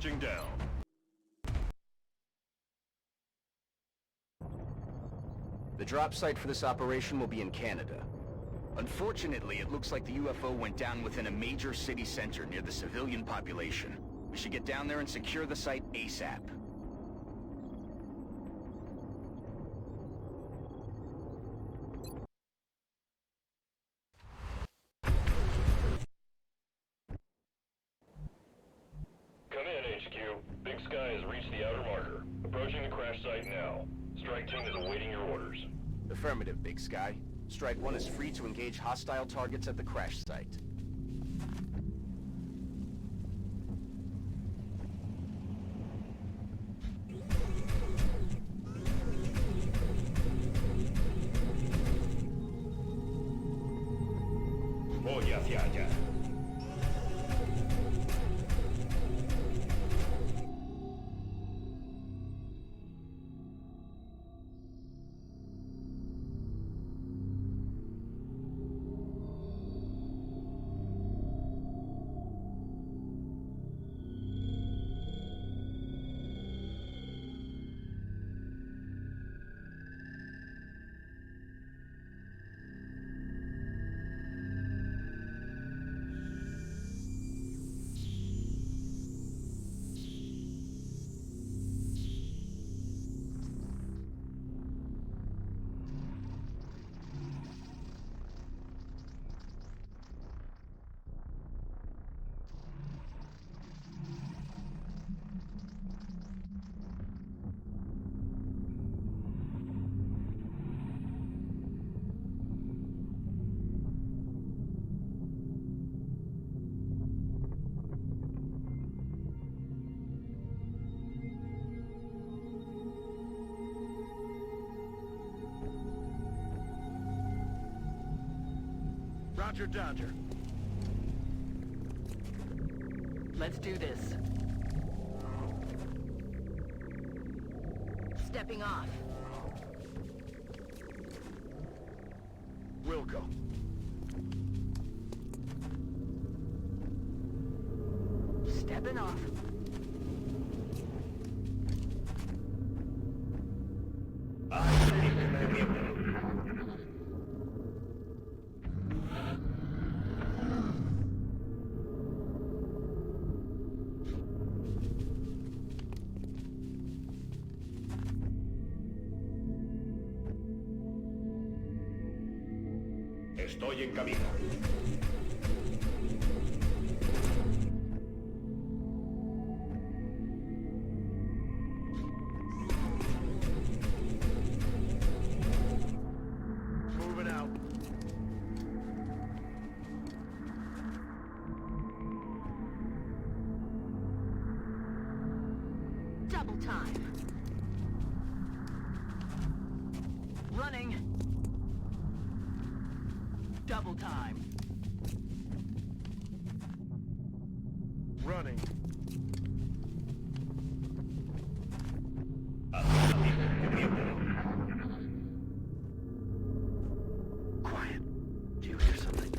Touching down. The drop site for this operation will be in Canada. Unfortunately, it looks like the UFO went down within a major city center near the civilian population. We should get down there and secure the site ASAP. Come in, HQ. Big Sky has reached the outer marker. Approaching the crash site now. Strike Team is awaiting your orders. Affirmative, Big Sky. Strike 1 is free to engage hostile targets at the crash site. Voy hacia allá. Roger, Dodger. Let's do this. Stepping off. Wilco. Stepping off. Estoy en camino. Moving out. Double time. Running. Double time. Running. Quiet. Do you hear something?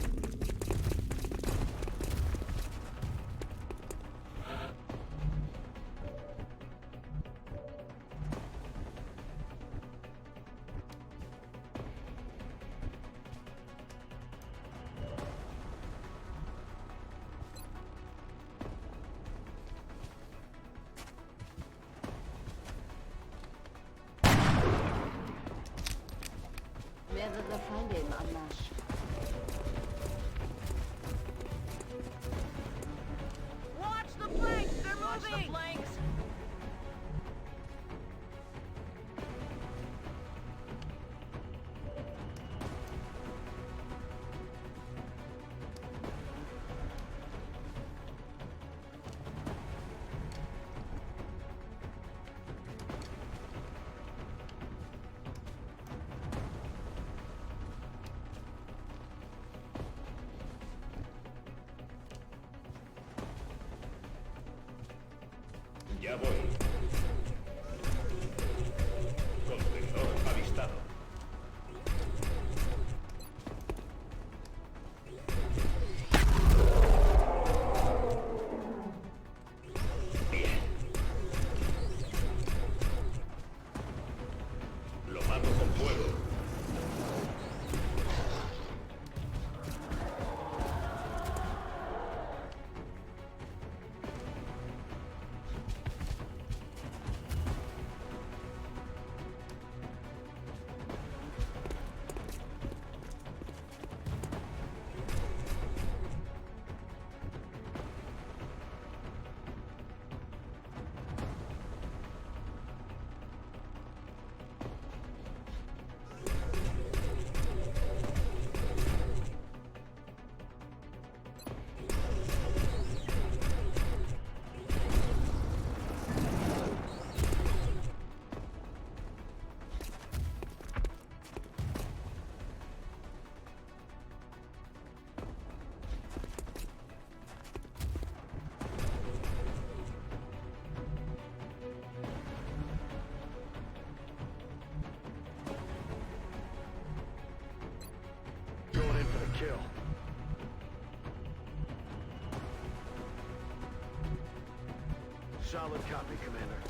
Solid copy, Commander.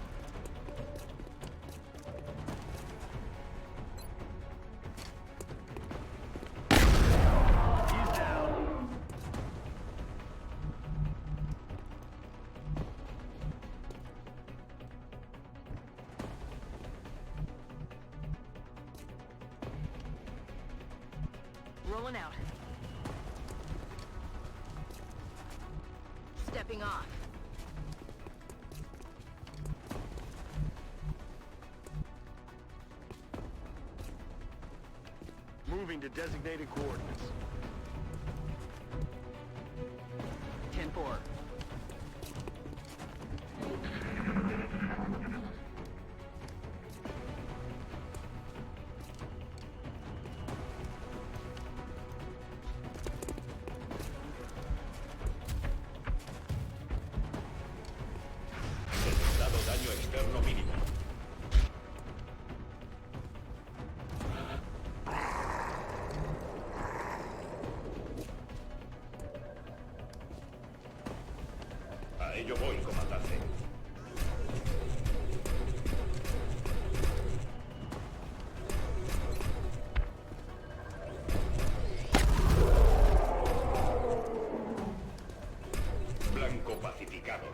He's down. Rolling out. Stepping off. Moving to designated coordinates. 10-4. Detectado daño externo mínimo. A ello voy, comandante. Blanco pacificado.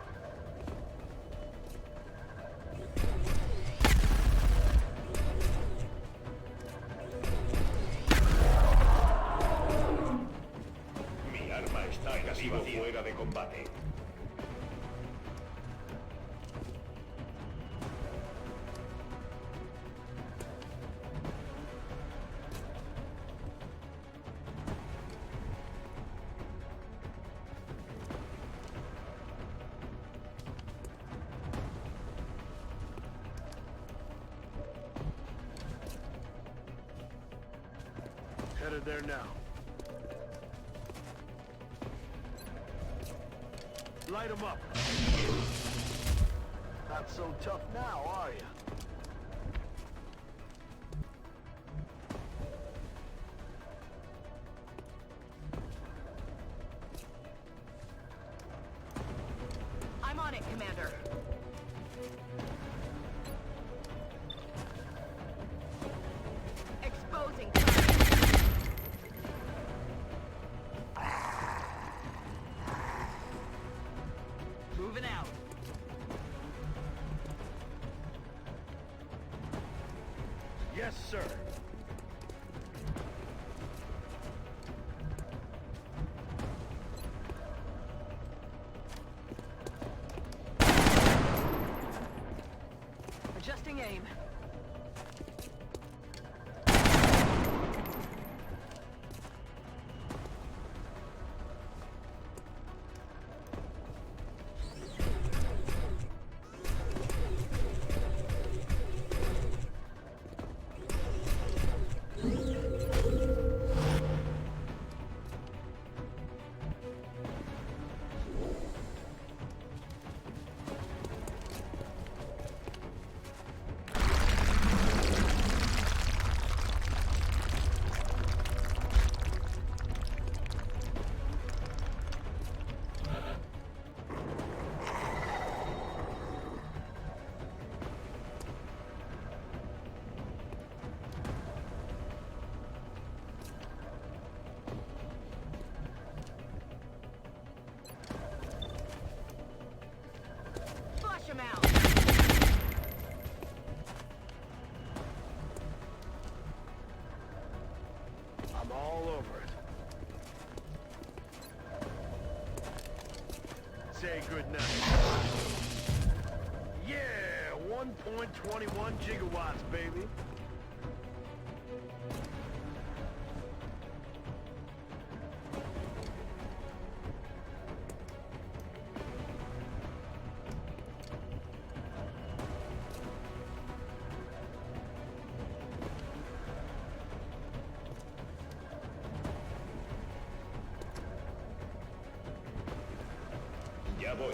Mi arma está casi fuera de combate. Headed there now. Light 'em up. Not so tough now, are you? I'm on it, Commander. Exposing. Moving out. Yes, sir. Adjusting aim. Flush him out. I'm all over it. Say goodnight. Yeah, 1.21 gigawatts, baby. Ya voy.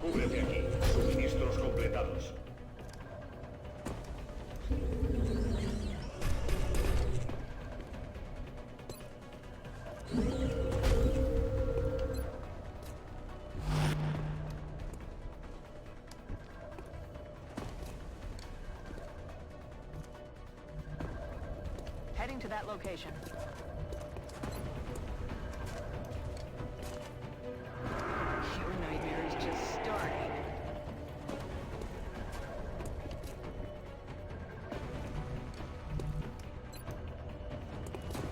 Cúbrete aquí. Suministros completados. to that location. Your nightmare is just starting.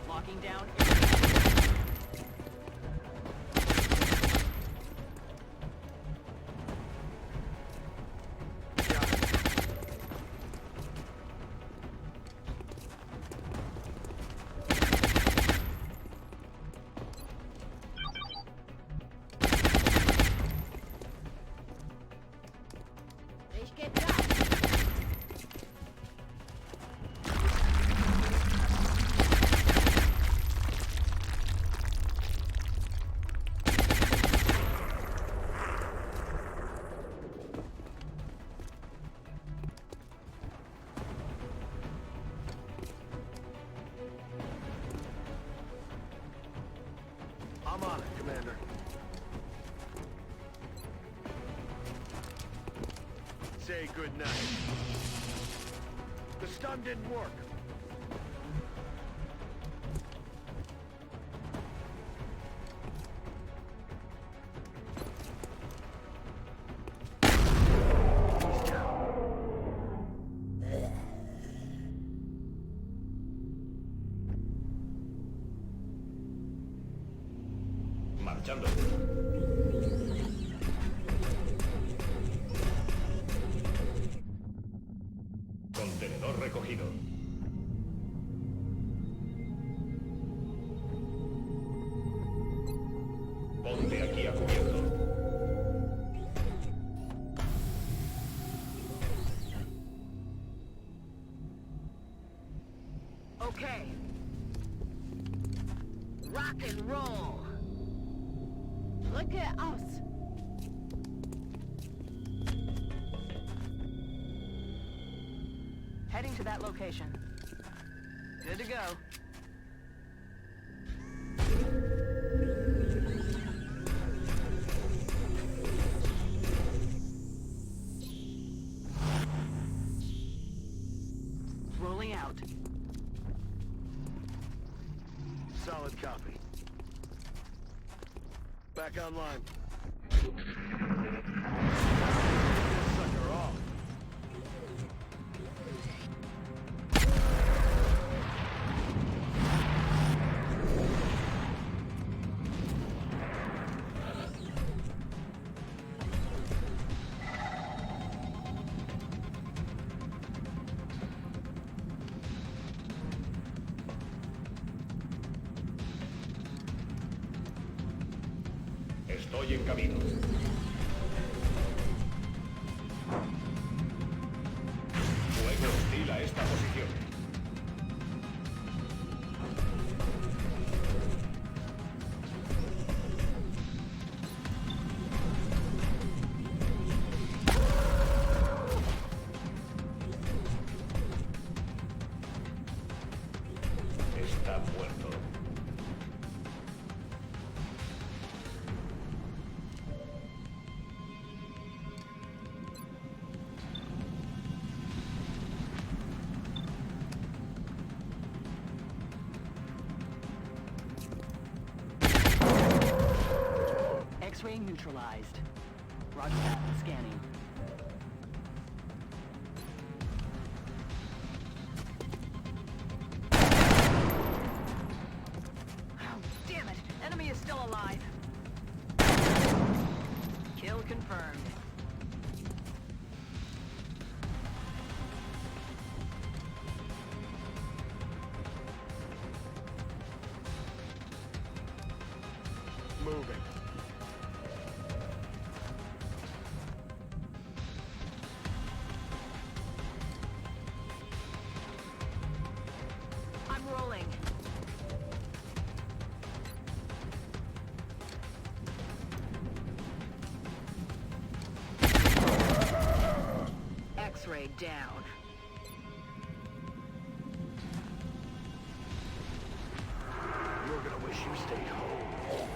Locking down. Ich geb Gas. I'm on it, Commander. Say goodnight. The stun didn't work. He's down. Marchando. Contenedor recogido. Ponte aquí a cubierto. Okay. Rock and roll. Drücke aus. Heading to that location. Good to go. Rolling out. Solid copy. Back online. This sucker off. Estoy en camino. Fuego hostil a esta posición. Está muerto. X-ray neutralized. Roger that. Scanning. Oh, damn it! Enemy is still alive. Kill confirmed. Moving. I'm rolling. X-ray down. You're gonna wish you stayed home.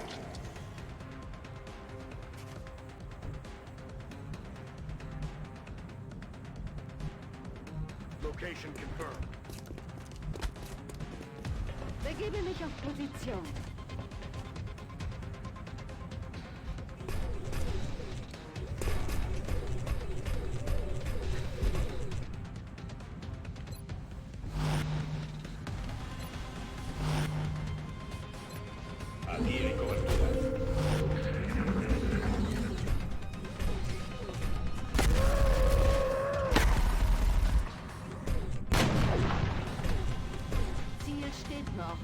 Location confirmed. Begebe mich auf Position. Aquí hay cobertura. Ziel steht noch.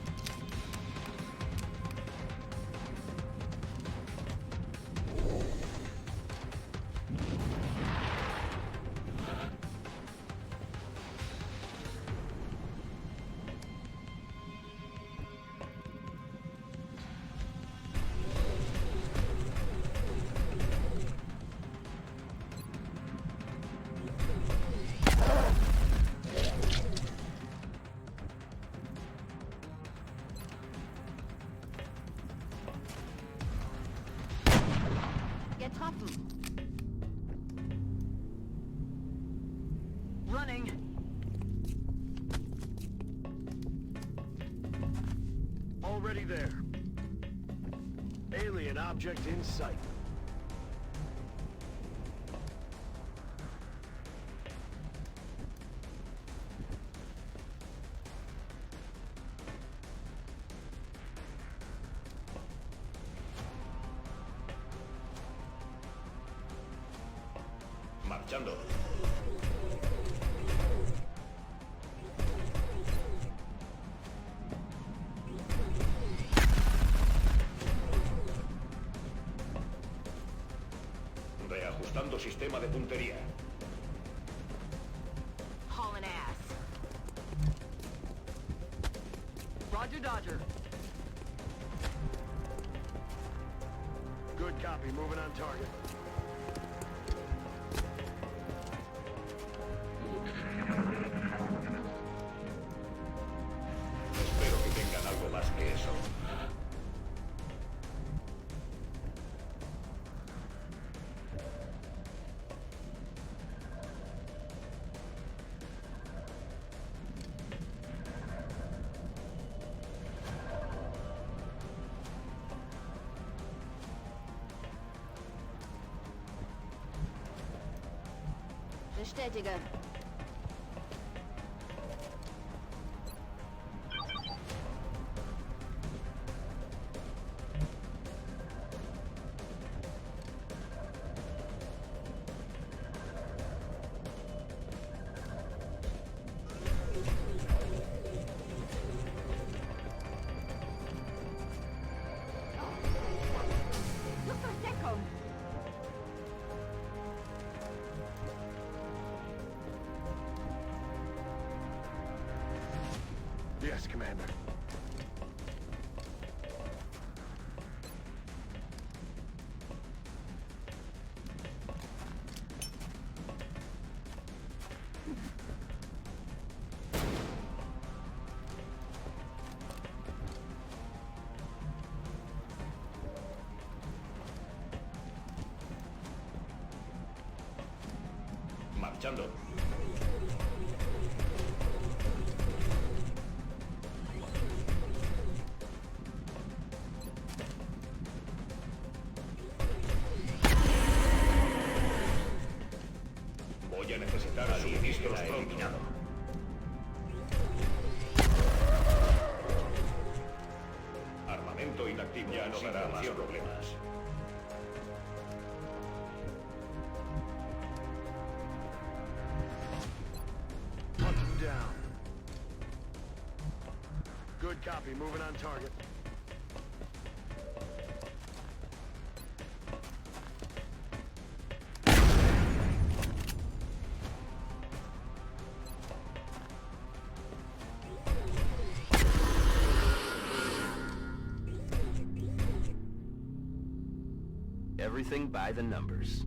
Getroffen. Running. Already there. Alien object in sight. Marchando. Reajustando sistema de puntería. Hauling ass. Roger, Dodger. Good copy, moving on target. Espero que tengan algo más que eso. Bestätige. Luftverdeckung. Yes, Commander. Marchando. Voy a necesitar suministros pronto. Armamento inactivo. Ya no dará más problemas. Hunt him down. Good copy, moving on target. Everything by the numbers.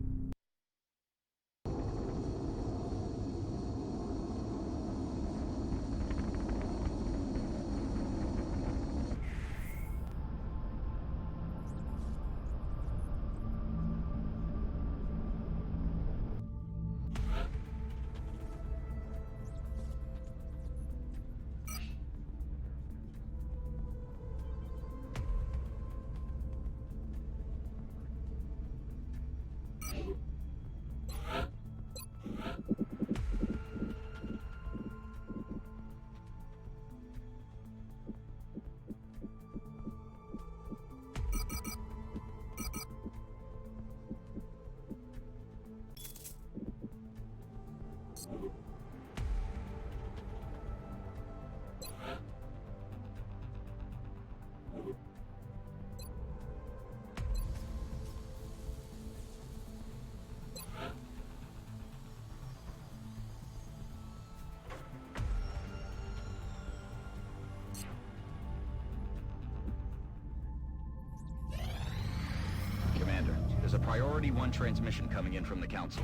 Commander, there's a Priority 1 transmission coming in from the Council.